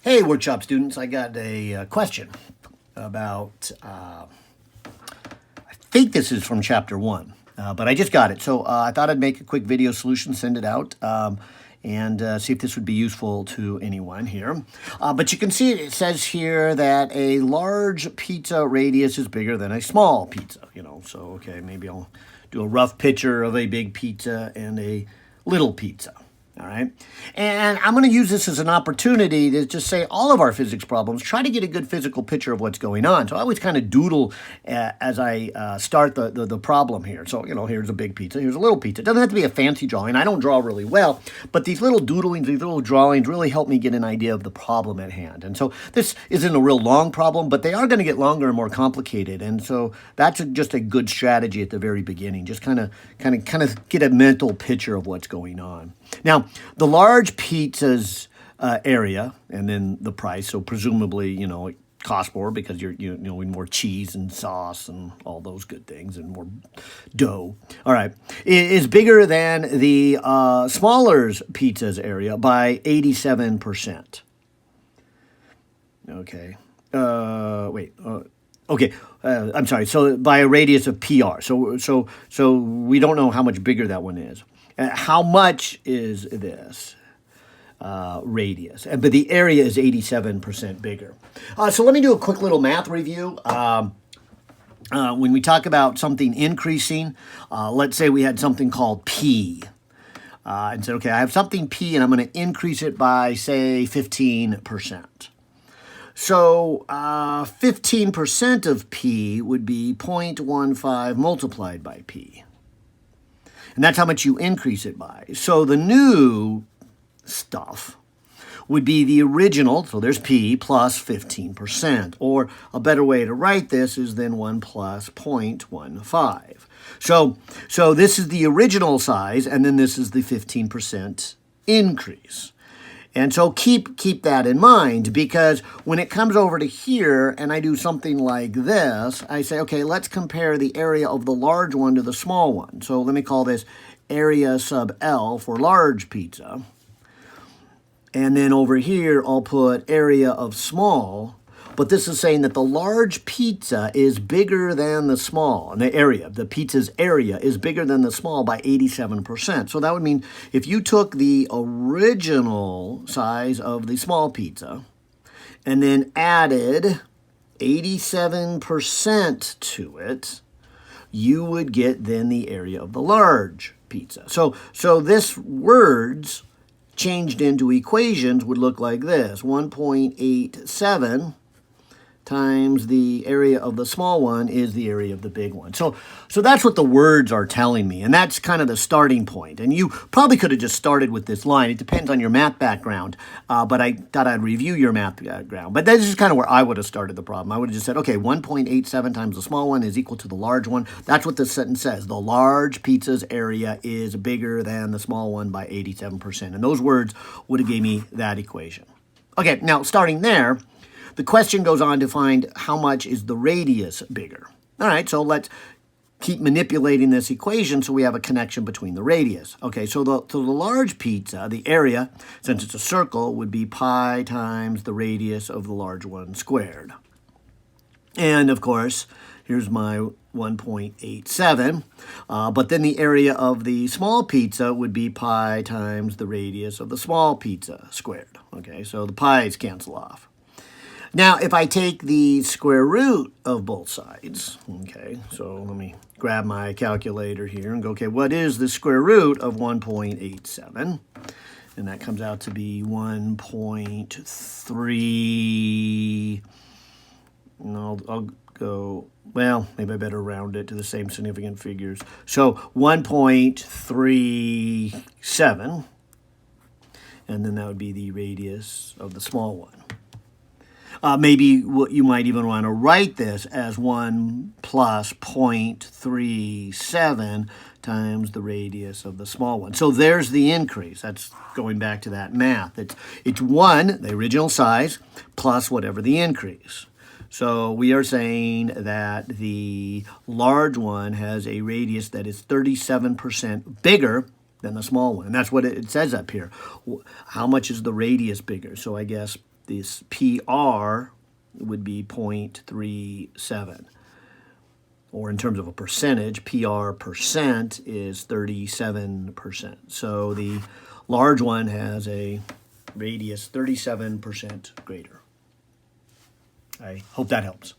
Hey, workshop students, I got a question about, I think this is from chapter 1, but I just got it. So I thought I'd make a quick video solution, send it out, and see if this would be useful to anyone here. But you can see it says here that a large pizza radius is bigger than a small pizza, So, okay, maybe I'll do a rough picture of a big pizza and a little pizza. All right. And I'm going to use this as an opportunity to just say all of our physics problems, try to get a good physical picture of what's going on. So I always kind of doodle as I start the problem here. So, here's a big pizza, here's a little pizza. It doesn't have to be a fancy drawing. I don't draw really well, but these little doodlings, these little drawings really help me get an idea of the problem at hand. And so this isn't a real long problem, but they are going to get longer and more complicated. And so that's just a good strategy at the very beginning. Just kind of get a mental picture of what's going on. Now, the large pizza's area and then the price, so presumably, it costs more because you're need more cheese and sauce and all those good things and more dough. All right, is bigger than the smaller pizza's area by 87%. Okay. Okay, I'm sorry. So by a radius of PR. So we don't know how much bigger that one is. How much is this radius? But the area is 87% bigger. So let me do a quick little math review. When we talk about something increasing, let's say we had something called P. And said, okay, I have something P and I'm going to increase it by, say, 15%. So 15% of P would be 0.15 multiplied by P. And that's how much you increase it by. So the new stuff would be the original, so there's P, plus 15%. Or a better way to write this is then 1 plus 0.15. So this is the original size, and then this is the 15% increase. And so keep that in mind, because when it comes over to here and I do something like this, I say, okay, let's compare the area of the large one to the small one. So let me call this area sub L for large pizza. And then over here, I'll put area of small. But this is saying that the large pizza is bigger than the small. And the pizza's area is bigger than the small by 87%. So that would mean if you took the original size of the small pizza and then added 87% to it, you would get then the area of the large pizza. So this words changed into equations would look like this: 1.87 times the area of the small one is the area of the big one. So that's what the words are telling me, and that's kind of the starting point. And you probably could have just started with this line. It depends on your math background, but I thought I'd review your math background. But this is kind of where I would have started the problem. I would have just said, okay, 1.87 times the small one is equal to the large one. That's what this sentence says. The large pizza's area is bigger than the small one by 87%. And those words would have gave me that equation. Okay, now starting there, the question goes on to find how much is the radius bigger. All right, so let's keep manipulating this equation so we have a connection between the radius. Okay, so the large pizza, the area, since it's a circle, would be pi times the radius of the large one squared. And, of course, here's my 1.87. But then the area of the small pizza would be pi times the radius of the small pizza squared. Okay, so the pi's cancel off. Now, if I take the square root of both sides, okay, so let me grab my calculator here and go, okay, what is the square root of 1.87? And that comes out to be 1.3, and I'll go, well, maybe I better round it to the same significant figures. So 1.37, and then that would be the radius of the small one. Maybe you might even want to write this as 1 plus 0.37 times the radius of the small one. So there's the increase. That's going back to that math. It's 1, the original size, plus whatever the increase. So we are saying that the large one has a radius that is 37% bigger than the small one. And that's what it says up here. How much is the radius bigger? So I guess this PR would be 0.37. Or in terms of a percentage, PR percent is 37%. So the large one has a radius 37% greater. I hope that helps.